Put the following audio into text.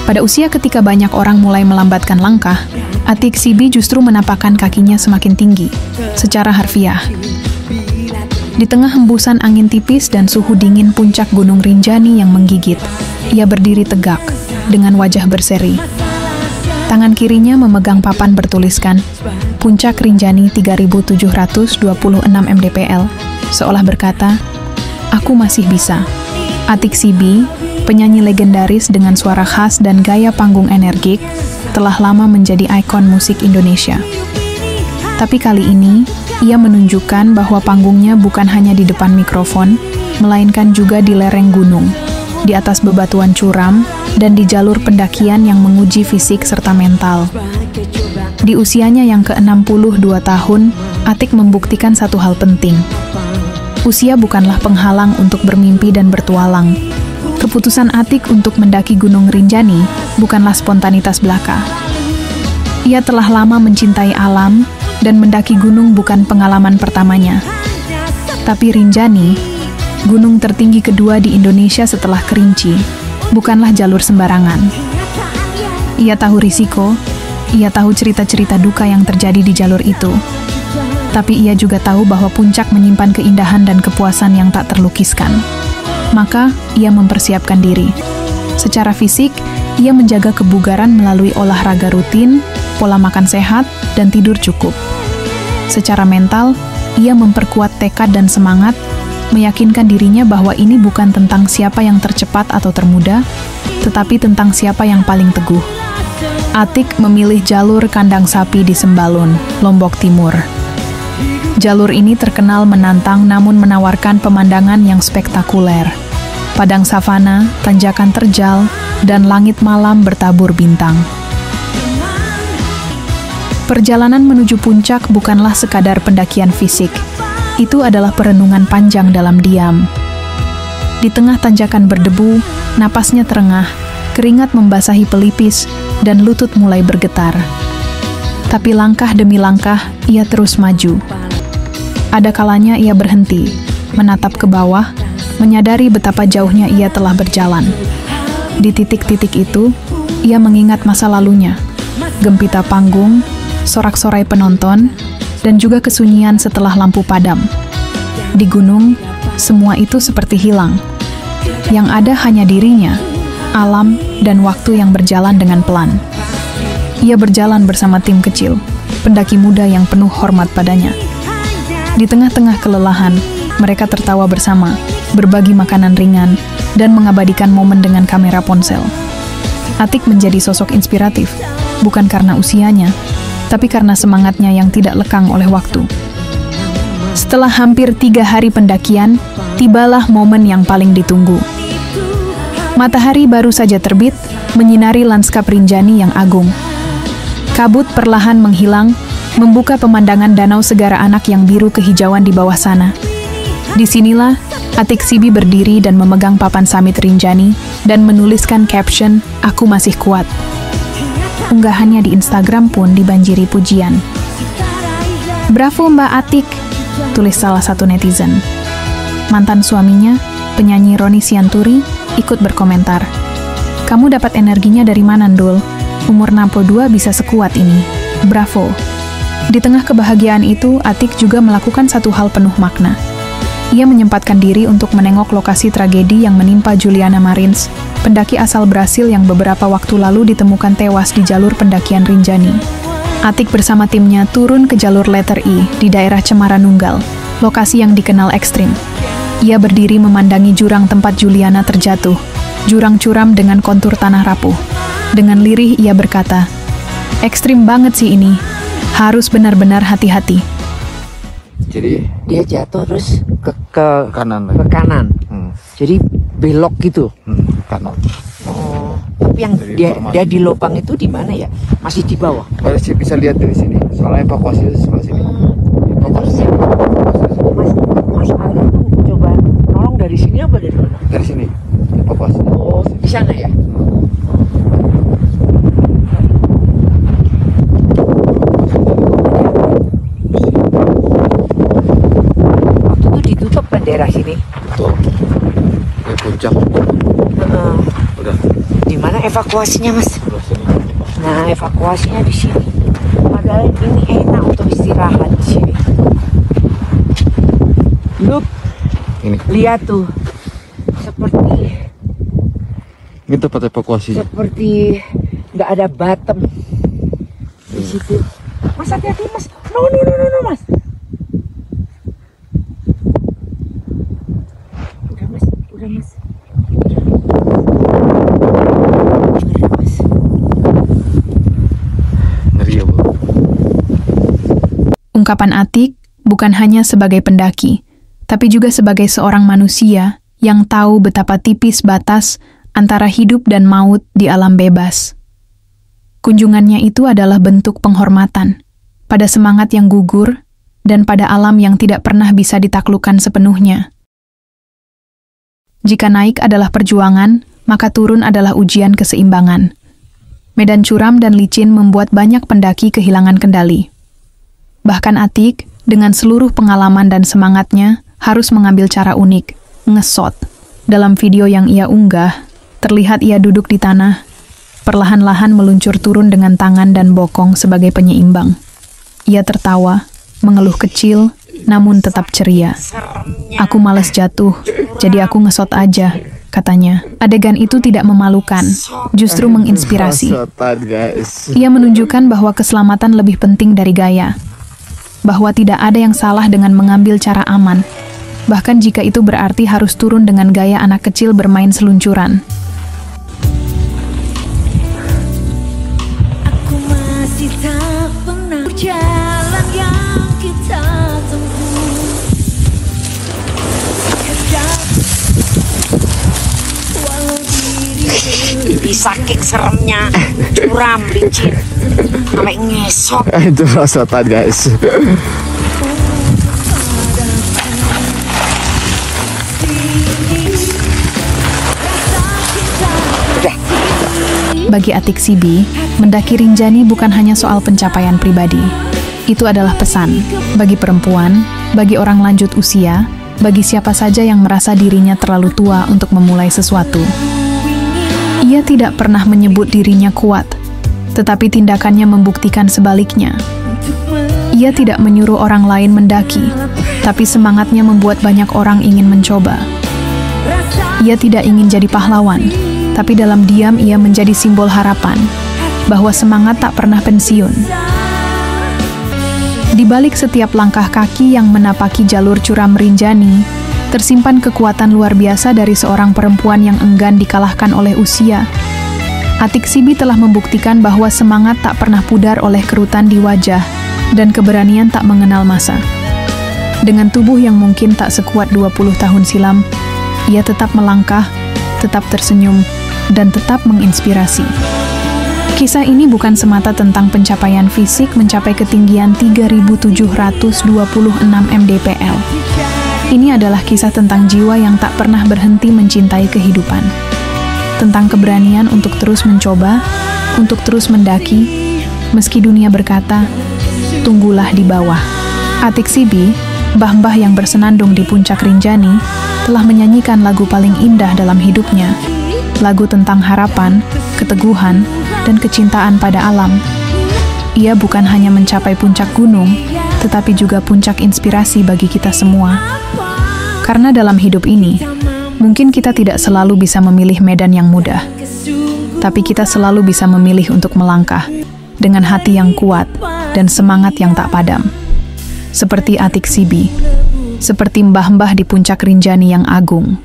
Pada usia ketika banyak orang mulai melambatkan langkah, Atik Sibi justru menapakkan kakinya semakin tinggi, secara harfiah. Di tengah hembusan angin tipis dan suhu dingin puncak Gunung Rinjani yang menggigit, ia berdiri tegak, dengan wajah berseri. Tangan kirinya memegang papan bertuliskan, Puncak Rinjani 3726 mdpl, seolah berkata, "Aku masih bisa." Atik Sibi, penyanyi legendaris dengan suara khas dan gaya panggung energik, telah lama menjadi ikon musik Indonesia. Tapi kali ini, ia menunjukkan bahwa panggungnya bukan hanya di depan mikrofon, melainkan juga di lereng gunung, di atas bebatuan curam, dan di jalur pendakian yang menguji fisik serta mental. Di usianya yang ke-62 tahun, Atik membuktikan satu hal penting. Usia bukanlah penghalang untuk bermimpi dan bertualang. Keputusan Atik untuk mendaki Gunung Rinjani bukanlah spontanitas belaka. Ia telah lama mencintai alam, dan mendaki gunung bukan pengalaman pertamanya. Tapi Rinjani, gunung tertinggi kedua di Indonesia setelah Kerinci, bukanlah jalur sembarangan. Ia tahu risiko, ia tahu cerita-cerita duka yang terjadi di jalur itu. Tapi ia juga tahu bahwa puncak menyimpan keindahan dan kepuasan yang tak terlukiskan. Maka, ia mempersiapkan diri. Secara fisik, ia menjaga kebugaran melalui olahraga rutin, pola makan sehat, dan tidur cukup. Secara mental, ia memperkuat tekad dan semangat, meyakinkan dirinya bahwa ini bukan tentang siapa yang tercepat atau termuda, tetapi tentang siapa yang paling teguh. Atik memilih jalur kandang sapi di Sembalun, Lombok Timur. Jalur ini terkenal menantang namun menawarkan pemandangan yang spektakuler. Padang savana, tanjakan terjal, dan langit malam bertabur bintang. Perjalanan menuju puncak bukanlah sekadar pendakian fisik. Itu adalah perenungan panjang dalam diam. Di tengah tanjakan berdebu, napasnya terengah, keringat membasahi pelipis, dan lutut mulai bergetar. Tapi langkah demi langkah, ia terus maju. Ada kalanya ia berhenti, menatap ke bawah, menyadari betapa jauhnya ia telah berjalan. Di titik-titik itu, ia mengingat masa lalunya, gempita panggung, sorak-sorai penonton, dan juga kesunyian setelah lampu padam. Di gunung, semua itu seperti hilang. Yang ada hanya dirinya, alam, dan waktu yang berjalan dengan pelan. Ia berjalan bersama tim kecil, pendaki muda yang penuh hormat padanya. Di tengah-tengah kelelahan, mereka tertawa bersama, berbagi makanan ringan, dan mengabadikan momen dengan kamera ponsel. Atik menjadi sosok inspiratif, bukan karena usianya, tapi karena semangatnya yang tidak lekang oleh waktu. Setelah hampir 3 hari pendakian, tibalah momen yang paling ditunggu. Matahari baru saja terbit, menyinari lanskap Rinjani yang agung. Kabut perlahan menghilang, membuka pemandangan Danau Segara Anak yang biru kehijauan di bawah sana. Disinilah, Atik Sibi berdiri dan memegang papan summit Rinjani, dan menuliskan caption, "Aku masih kuat." Unggahannya di Instagram pun dibanjiri pujian. "Bravo Mbak Atik," tulis salah satu netizen. Mantan suaminya, penyanyi Roni Sianturi, ikut berkomentar, "Kamu dapat energinya dari mana, Ndul? Umur 62 bisa sekuat ini. Bravo." Di tengah kebahagiaan itu, Atik juga melakukan satu hal penuh makna. Ia menyempatkan diri untuk menengok lokasi tragedi yang menimpa Juliana Marins, pendaki asal Brasil yang beberapa waktu lalu ditemukan tewas di jalur pendakian Rinjani. Atik bersama timnya turun ke jalur letter I di daerah Cemara Nunggal, lokasi yang dikenal ekstrim. Ia berdiri memandangi jurang tempat Juliana terjatuh, jurang curam dengan kontur tanah rapuh. Dengan lirih ia berkata, "Ekstrim banget sih ini, harus benar-benar hati-hati." Jadi dia jatuh terus ke kanan. Ke kanan. Jadi belok gitu. Kanan. Oh, tapi yang dia di lubang itu di mana ya? Masih di bawah. Masih bisa lihat dari sini. Soalnya evakuasi itu sebelah sini. Terus Mas Ali tuh coba nolong dari sini apa dari mana? Dari sini. Evakuasi. Oh, di sana ya. Daerah sini. Betul. Ya puncak. Udah. Di mana evakuasinya, Mas. Nah, evakuasinya di sini. Padahal ini enak untuk istirahat di sini. Look, Ini. lihat tuh. Seperti Ini tempat evakuasi. seperti nggak ada bottom di situ. Mas, hati-hati, Mas. No, Mas. Udah, Mas. Udah, Mas. Ngeri ya, Bu. Ungkapan Atik bukan hanya sebagai pendaki, tapi juga sebagai seorang manusia yang tahu betapa tipis batas antara hidup dan maut di alam bebas. Kunjungannya itu adalah bentuk penghormatan pada semangat yang gugur dan pada alam yang tidak pernah bisa ditaklukkan sepenuhnya. Jika naik adalah perjuangan, maka turun adalah ujian keseimbangan. Medan curam dan licin membuat banyak pendaki kehilangan kendali. Bahkan Atik, dengan seluruh pengalaman dan semangatnya, harus mengambil cara unik, ngesot. Dalam video yang ia unggah, terlihat ia duduk di tanah, perlahan-lahan meluncur turun dengan tangan dan bokong sebagai penyeimbang. Ia tertawa, mengeluh kecil, namun tetap ceria. Aku malas jatuh, jadi aku ngesot aja, katanya. Adegan itu tidak memalukan, justru menginspirasi. Sotan, guys. Ia menunjukkan bahwa keselamatan lebih penting dari gaya. Bahwa tidak ada yang salah dengan mengambil cara aman, bahkan jika itu berarti harus turun dengan gaya anak kecil bermain seluncuran. Aku masih tak pernah jalan yang kita tempuh. Sekedar walau diri Di saking seremnya, curam, licin, sampai ngesot. Itu sotan, guys. Bagi Atik Sibi, mendaki Rinjani bukan hanya soal pencapaian pribadi. Itu adalah pesan bagi perempuan, bagi orang lanjut usia, bagi siapa saja yang merasa dirinya terlalu tua untuk memulai sesuatu. Ia tidak pernah menyebut dirinya kuat, tetapi tindakannya membuktikan sebaliknya. Ia tidak menyuruh orang lain mendaki, tapi semangatnya membuat banyak orang ingin mencoba. Ia tidak ingin jadi pahlawan, tapi dalam diam ia menjadi simbol harapan, bahwa semangat tak pernah pensiun. Di balik setiap langkah kaki yang menapaki jalur curam Rinjani, tersimpan kekuatan luar biasa dari seorang perempuan yang enggan dikalahkan oleh usia. Atik Sibi telah membuktikan bahwa semangat tak pernah pudar oleh kerutan di wajah, dan keberanian tak mengenal masa. Dengan tubuh yang mungkin tak sekuat 20 tahun silam, ia tetap melangkah, tetap tersenyum, dan tetap menginspirasi. Kisah ini bukan semata tentang pencapaian fisik mencapai ketinggian 3.726 mdpl. Ini adalah kisah tentang jiwa yang tak pernah berhenti mencintai kehidupan. Tentang keberanian untuk terus mencoba, untuk terus mendaki, meski dunia berkata, tunggulah di bawah. Atik Sibi, mbah-mbah yang bersenandung di puncak Rinjani, telah menyanyikan lagu paling indah dalam hidupnya. Lagu tentang harapan, keteguhan, dan kecintaan pada alam. Ia bukan hanya mencapai puncak gunung, tetapi juga puncak inspirasi bagi kita semua. Karena dalam hidup ini, mungkin kita tidak selalu bisa memilih medan yang mudah, tapi kita selalu bisa memilih untuk melangkah dengan hati yang kuat dan semangat yang tak padam. Seperti Atik Sibi, seperti mbah-mbah di puncak Rinjani yang agung.